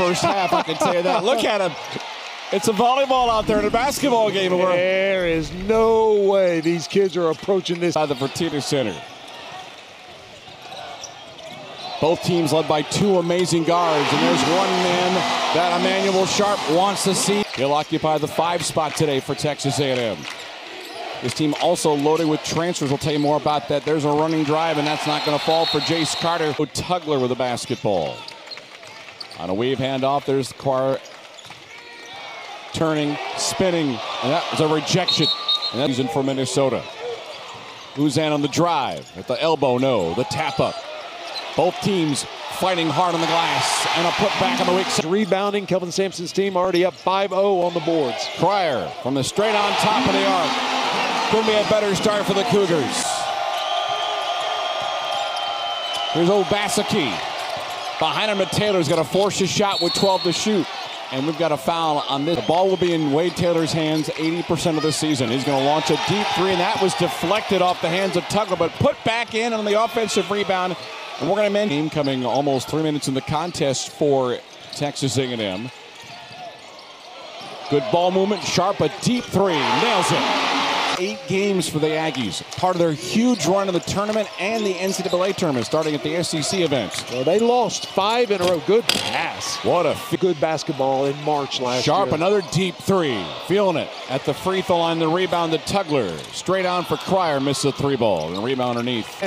first half, I can tell you that. Look at him. It's a volleyball out there in a basketball game. There is no way these kids are approaching this. By the Fertitta Center. Both teams led by two amazing guards, and there's one man that Emmanuel Sharp wants to see. He'll occupy the 5 spot today for Texas A&M. This team also loaded with transfers. We'll tell you more about that. There's a running drive, and that's not going to fall for Jace Carter. Tugler with the basketball. On a wave handoff, there's Carr turning, spinning, and that was a rejection. And that's in for Minnesota. Uzan on the drive. At the elbow, no. The tap up. Both teams fighting hard on the glass, and a put back on the weak side. Rebounding, Kelvin Sampson's team already up 5-0 on the boards. Cryer from the straight on top of the arc. Couldn't be a better start for the Cougars. Here's Obaseki. Behind him, Taylor's got to force his shot with 12 to shoot. And we've got a foul on this. The ball will be in Wade Taylor's hands 80% of the season. He's going to launch a deep three, and that was deflected off the hands of Tugler, but put back in on the offensive rebound. And we're going to end game coming almost 3 minutes in the contest for Texas A&M. Good ball movement. Sharp, a deep three. Nails it. 8 games for the Aggies. Part of their huge run in the tournament and the NCAA tournament, starting at the SEC event. Well, they lost 5 in a row. Good pass. What a good basketball in March last year. Sharp, another deep three. Feeling it at the free throw line. The rebound to Tugler. Straight on for Cryer. Missed the 3 ball. And rebound underneath.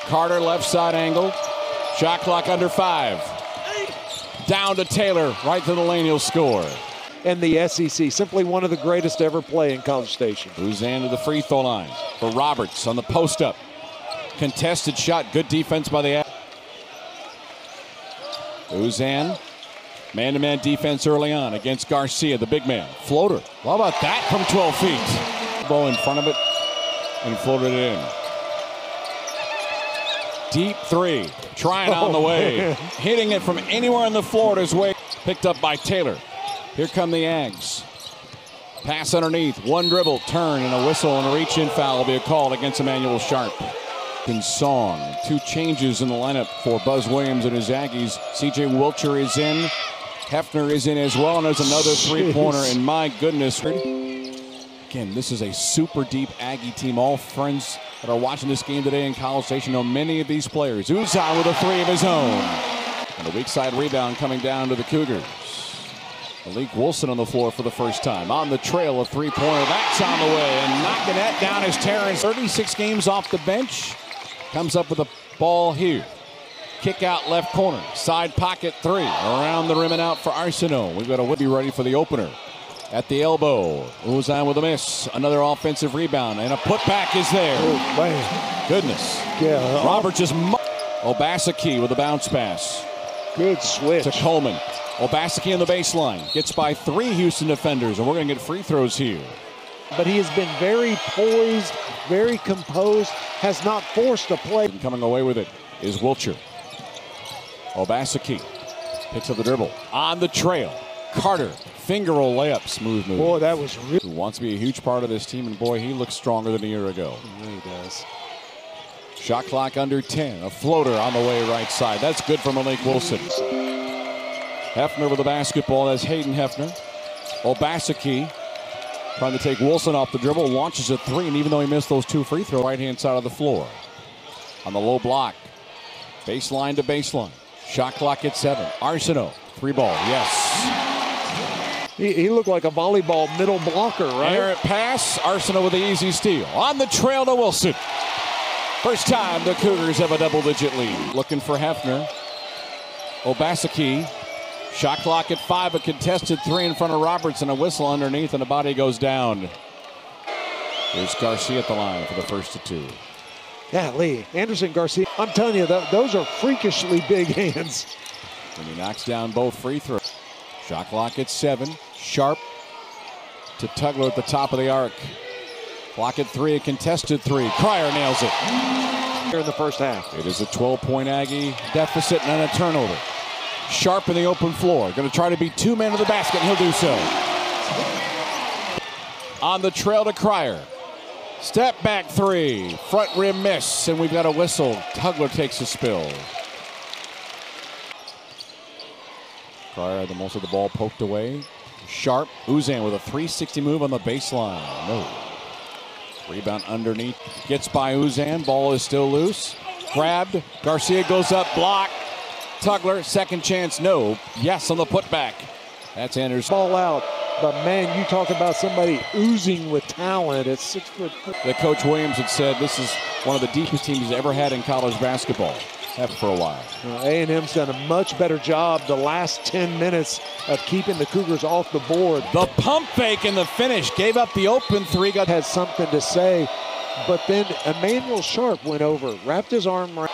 Carter left side angle. Shot clock under 5. Down to Taylor. Right to the lane. He'll score. And the SEC, simply one of the greatest to ever play in College Station. Uzan to the free throw line for Roberts on the post up. Contested shot. Good defense by the Uzan. Man-to-man defense early on against Garcia, the big man. Floater. How about that from 12 feet? Ball in front of it and floated it in. Deep three. Trying on the way. Man. Hitting it from anywhere on the floor his way. Picked up by Taylor. Here come the Ags. Pass underneath. One dribble. Turn and a whistle and a reach-in foul will be a call against Emmanuel Sharp. And Song. 2 changes in the lineup for Buzz Williams and his Aggies. C.J. Wilcher is in. Hefner is in as well. And there's another 3-pointer. And my goodness. Again, this is a super deep Aggie team. All friends that are watching this game today in College Station know many of these players. Uzan with a 3 of his own. And a weak side rebound coming down to the Cougars. Malik Wilson on the floor for the first time. On the trail, a 3-pointer. That's on the way. And knocking that down is Terrence. 36 games off the bench. Comes up with a ball here. Kick out left corner. Side pocket 3. Around the rim and out for Arsenault. We've got to be ready for the opener. At the elbow. Uzan with a miss. Another offensive rebound. And a putback is there. Oh, man. Goodness. Yeah. Robert just... Obaseki with a bounce pass. Good switch. To Coleman. Obaseki on the baseline. Gets by 3 Houston defenders, and we're going to get free throws here. But he has been very poised, very composed, has not forced a play. And coming away with it is Wilcher. Obaseki picks up the dribble. On the trail. Carter. Finger roll layup. Smooth move. Boy, that was really... Who wants to be a huge part of this team, and boy, he looks stronger than a year ago. He really does. Shot clock under 10. A floater on the way right side. That's good for Malik Wilson. Hefner with the basketball. That's Hayden Hefner. Obaseki trying to take Wilson off the dribble. Launches a 3, and even though he missed those 2 free throws, right-hand side of the floor. On the low block. Baseline to baseline. Shot clock at 7. Arsenault. 3 ball. Yes. He looked like a volleyball middle blocker, right? Errant pass. Arsenault with the easy steal. On the trail to Wilson. First time the Cougars have a double-digit lead. Looking for Hefner. Obaseki. Shot clock at 5, a contested 3 in front of Roberts, and a whistle underneath, and the body goes down. Here's Garcia at the line for the first of 2. Yeah, Lee. Anderson Garcia. I'm telling you, those are freakishly big hands. And he knocks down both free throws. Shot clock at 7. Sharp to Tugler at the top of the arc. Clock at 3, a contested 3. Cryer nails it. Here in the first half. It is a 12-point Aggie deficit and a turnover. Sharp in the open floor. Going to try to beat 2 men to the basket, and he'll do so. On the trail to Cryer. Step back 3. Front rim miss, and we've got a whistle. Tugler takes a spill. Cryer had the most of the ball poked away. Sharp. Uzan with a 360 move on the baseline. No. Rebound underneath. Gets by Uzan. Ball is still loose. Grabbed. Garcia goes up. Block. Tugler. Second chance. No. Yes on the putback. That's Anderson. Ball out. But man, you talk about somebody oozing with talent at 6 foot. The Coach Williams had said this is one of the deepest teams he's ever had in college basketball. Have for a while. A&M's done a much better job the last 10 minutes of keeping the Cougars off the board. The pump fake in the finish. Gave up the open three. Has something to say. But then Emmanuel Sharp went over, wrapped his arm around.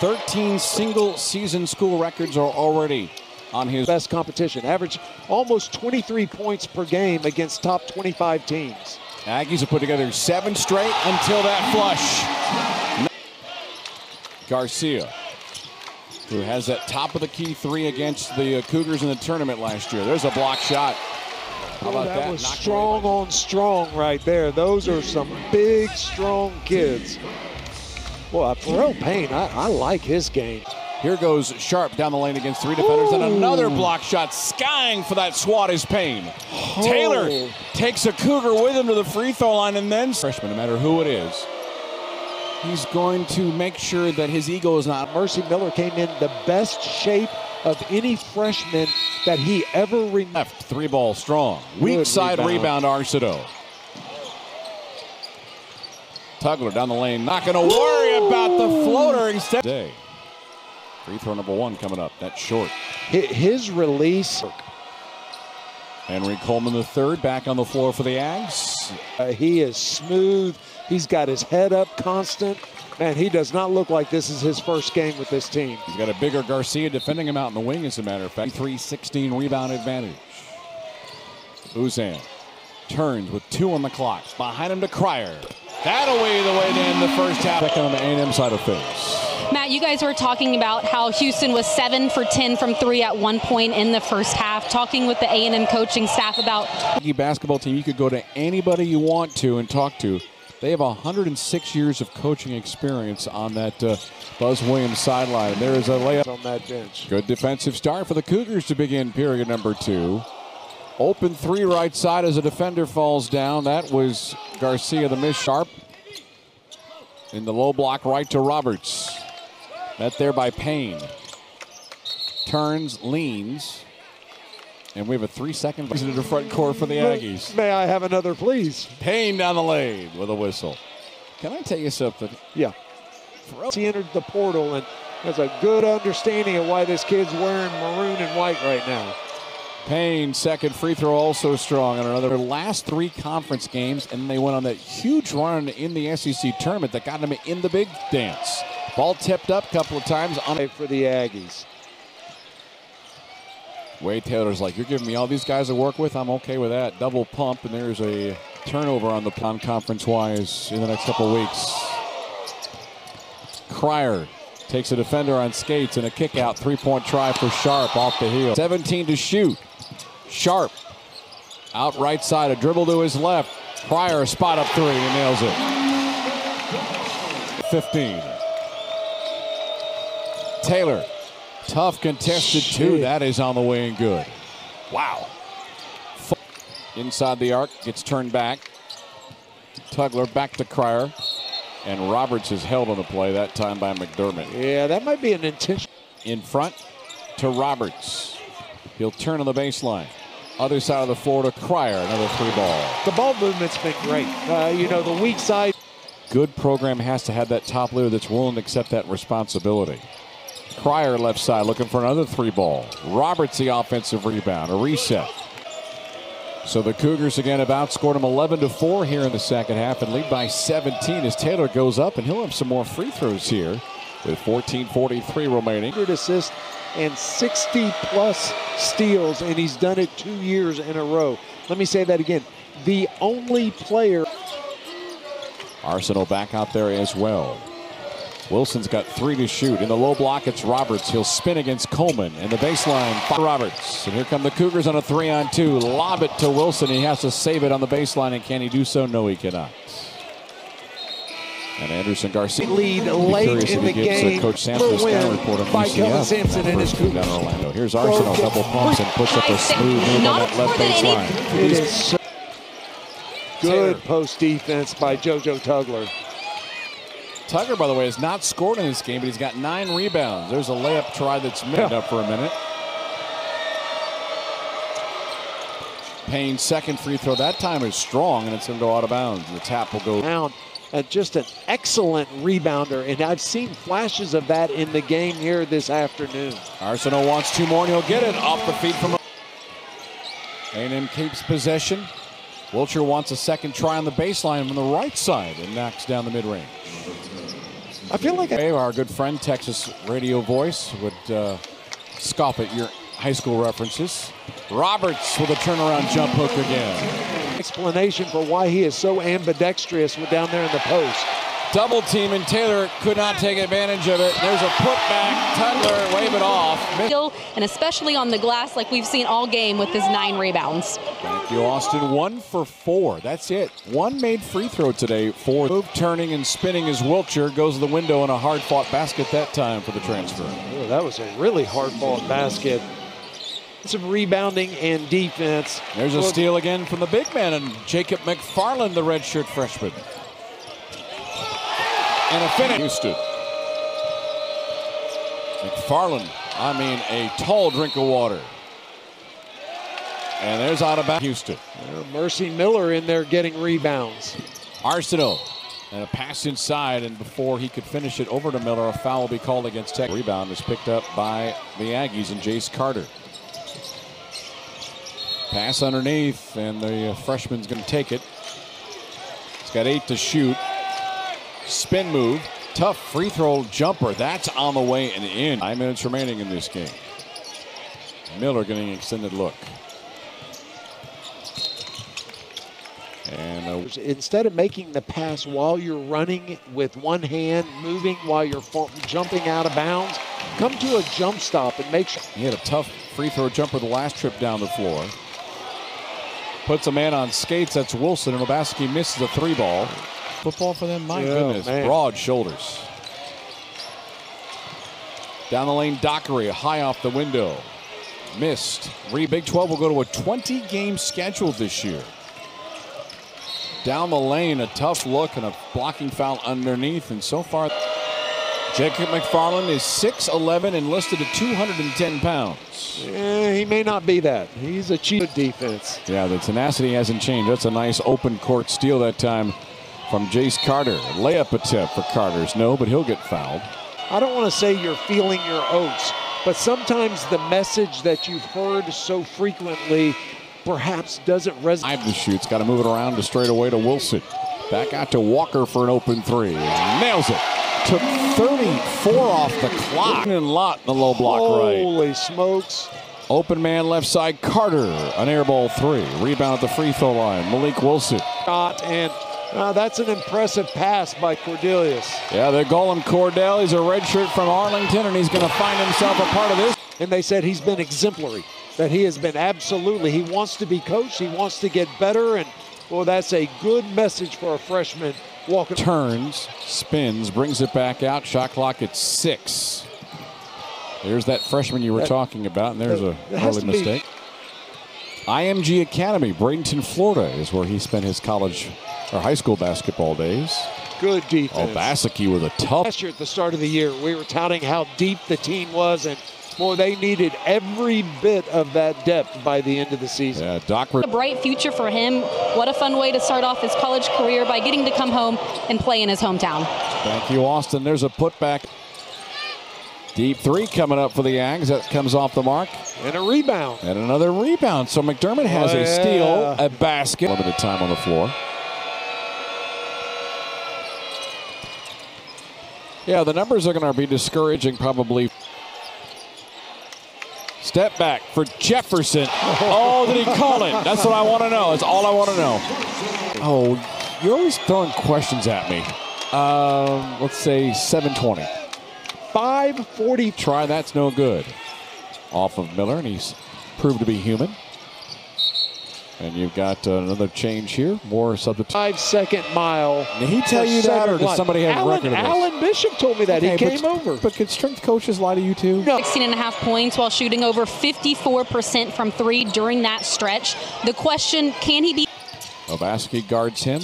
13 single season school records are already on his best competition. Average almost 23 points per game against top 25 teams. Aggies have put together 7 straight until that flush. Garcia, who has that top of the key 3 against the Cougars in the tournament last year. There's a block shot. How about that? That was strong on strong right there. Those are some big, strong kids. Well, Pharrell Payne, I like his game. Here goes Sharp down the lane against 3 defenders. And another block shot. Skying for that swat is Payne. Taylor takes a Cougar with him to the free throw line and then freshman, no matter who it is. He's going to make sure that his ego is not. Mercy Miller came in the best shape of any freshman that he ever left. 3 ball strong. Weak side rebound Arcedo. Tugler down the lane. Not going to worry about the floater instead. Free throw number 1 coming up. That's short. His release. Henry Coleman III back on the floor for the Ags. He is smooth. He's got his head up constant. Man, he does not look like this is his first game with this team. He's got a bigger Garcia defending him out in the wing, as a matter of fact. 3-16 rebound advantage. Uzan turns with 2 on the clock. Behind him to Cryer. That'll be the way to end the first half. Second on the A&M side of things. Matt, you guys were talking about how Houston was 7 for 10 from 3 at one point in the first half. Talking with the A&M coaching staff about basketball team, you could go to anybody you want to and talk to. They have 106 years of coaching experience on that Buzz Williams sideline. There is a layup on that bench. Good defensive start for the Cougars to begin period number 2. Open 3 right side as a defender falls down. That was Garcia, the miss. Sharp in the low block right to Roberts. Met there by Payne. Turns, leans. And we have a 3-second into the front court for the Aggies. May I have another, please? Payne down the lane with a whistle. Can I tell you something? Yeah. He entered the portal and has a good understanding of why this kid's wearing maroon and white right now. Payne, second free throw, also strong on another. Last 3 conference games, and they went on that huge run in the SEC tournament that got them in the big dance. Ball tipped up a couple of times on for the Aggies. Wade Taylor's like, you're giving me all these guys to work with? I'm okay with that. Double pump, and there's a turnover on the plan conference-wise in the next couple of weeks. Cryer takes a defender on skates and a kick-out. 3-point try for Sharp off the heel. 17 to shoot. Sharp out right side, a dribble to his left. Cryer, a spot up 3, and nails it. 15. Taylor. Tough contested 2. That is on the way and good. Wow. Inside the arc, gets turned back. Tugler back to Cryer. And Roberts is held on the play that time by McDermott. Yeah, that might be an intention. In front to Roberts. He'll turn on the baseline. Other side of the floor to Cryer. Another 3 ball. The ball movement's been great. You know, the weak side. Good program has to have that top leader that's willing to accept that responsibility. Cryer left side looking for another 3 ball. Roberts the offensive rebound, a reset. So the Cougars again have outscored them 11-4 here in the second half and lead by 17 as Taylor goes up, and he'll have some more free throws here with 14:43 remaining. 100 assists and 60-plus steals, and he's done it 2 years in a row. Let me say that again. The only player. Arsenal back out there as well. Wilson's got 3 to shoot. In the low block, it's Roberts. He'll spin against Coleman. And the baseline, Roberts. And here come the Cougars on a 3-on-2. Lob it to Wilson. He has to save it on the baseline. And can he do so? No, he cannot. And Anderson Garcia lead late in the game. Coach Sampson a scout report on by UCF. Kevin Sampson and his down in Orlando. Here's Arsenal, double pumps and puts up a smooth move on that left baseline. It is so good post defense by JoJo Tugler. Tugler, by the way, has not scored in this game, but he's got 9 rebounds. There's a layup try that's made up for a minute. Payne's second free throw that time is strong, and it's going to go out of bounds. The tap will go down. Just an excellent rebounder, and I've seen flashes of that in the game here this afternoon. Arsenal wants 2 more, and he'll get it off the feet from A&M keeps possession. Wilcher wants a second try on the baseline from the right side and knocks down the mid-range. I feel like our good friend, Texas radio voice, would scoff at your high school references. Roberts with a turnaround jump hook again. Explanation for why he is so ambidextrous with down there in the post. Double team, and Taylor could not take advantage of it. There's a putback. Tugler wave it off. And especially on the glass, like we've seen all game with his 9 rebounds. Thank you, Austin. 1 for 4. That's it. 1 made free throw today. 4 move, turning and spinning as Wilcher goes to the window, and a hard-fought basket that time for the transfer. Oh, that was a really hard-fought basket. Some rebounding and defense. There's a steal again from the big man, and Jacob McFarland, the redshirt freshman. And a finish. Houston. McFarland, I mean, a tall drink of water. And there's out of bounds. Houston. Mercy Miller in there getting rebounds. Arsenault. And a pass inside, and before he could finish it over to Miller, a foul will be called against Tech. Rebound is picked up by the Aggies and Jace Carter. Pass underneath, and the freshman's going to take it. He's got 8 to shoot. Spin move. Tough free throw jumper. That's on the way and in. 9 minutes remaining in this game. Miller getting an extended look. And instead of making the pass while you're running with one hand, moving while you're jumping out of bounds, come to a jump stop and make sure. He had a tough free throw jumper the last trip down the floor. Puts a man on skates. That's Wilson, and Obaski misses a 3 ball. Football for them, my goodness. Man. Broad shoulders. Down the lane, Dockery, high off the window. Missed. Big 12 will go to a 20-game schedule this year. Down the lane, a tough look and a blocking foul underneath, and so far, Jacob McFarland is 6'11" and listed at 210 pounds. Yeah, he may not be that. He's a cheap defense. Yeah, the tenacity hasn't changed. That's a nice open court steal that time from Jace Carter. Layup attempt for Carter's no, but he'll get fouled. I don't want to say you're feeling your oats, but sometimes the message that you've heard so frequently perhaps doesn't resonate. 5 to shoot. Got to move it around to straight away to Wilson. Back out to Walker for an open 3. Nails it. Took 34 off the clock. And Lott in the low block right. Holy smokes. Open man left side, Carter. An air ball 3. Rebound at the free throw line. Malik Wilson. And that's an impressive pass by Cordelius. Yeah, they're Golem Cordell. He's a redshirt from Arlington, and he's going to find himself a part of this. And they said he's been exemplary. That he has been absolutely. He wants to be coached. He wants to get better. And, well, that's a good message for a freshman. Walking. Turns, spins, brings it back out. Shot clock at 6. There's that freshman you were talking about, and there's a early mistake. IMG Academy, Bradenton, Florida, is where he spent his college or high school basketball days. Good defense. Obaseki with a tough. Last year at the start of the year, we were touting how deep the team was, and boy, they needed every bit of that depth by the end of the season. Yeah, Doc. A bright future for him. What a fun way to start off his college career by getting to come home and play in his hometown. Thank you, Austin. There's a putback. Deep 3 coming up for the Ags. That comes off the mark. And a rebound. And another rebound. So McDermott has a steal, a basket. Limited time on the floor. Yeah, the numbers are going to be discouraging probably. Step back for Jefferson. Oh, did he call it? That's what I want to know. That's all I want to know. Oh, you're always throwing questions at me. Let's say 7:20. 5:40. Try, that's no good. Off of Miller, and he's proved to be human. And you've got another change here. More substitute. 5-second mile. Did he tell you that, or does somebody have a record of this? Alan Bishop told me that. Okay, he came over. But could strength coaches lie to you too? No. 16.5 points while shooting over 54% from three during that stretch. The question, can he be? Obaski guards him.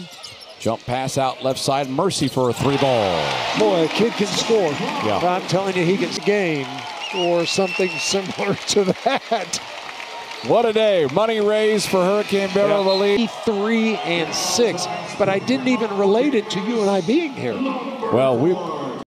Jump pass out left side. Mercy for a 3-ball. Boy, a kid can score. Yeah. I'm telling you, he gets a game or something similar to that. What a day. Money raised for Hurricane Beverly the lead. 3 and 6. But I didn't even relate it to you and I being here. Well,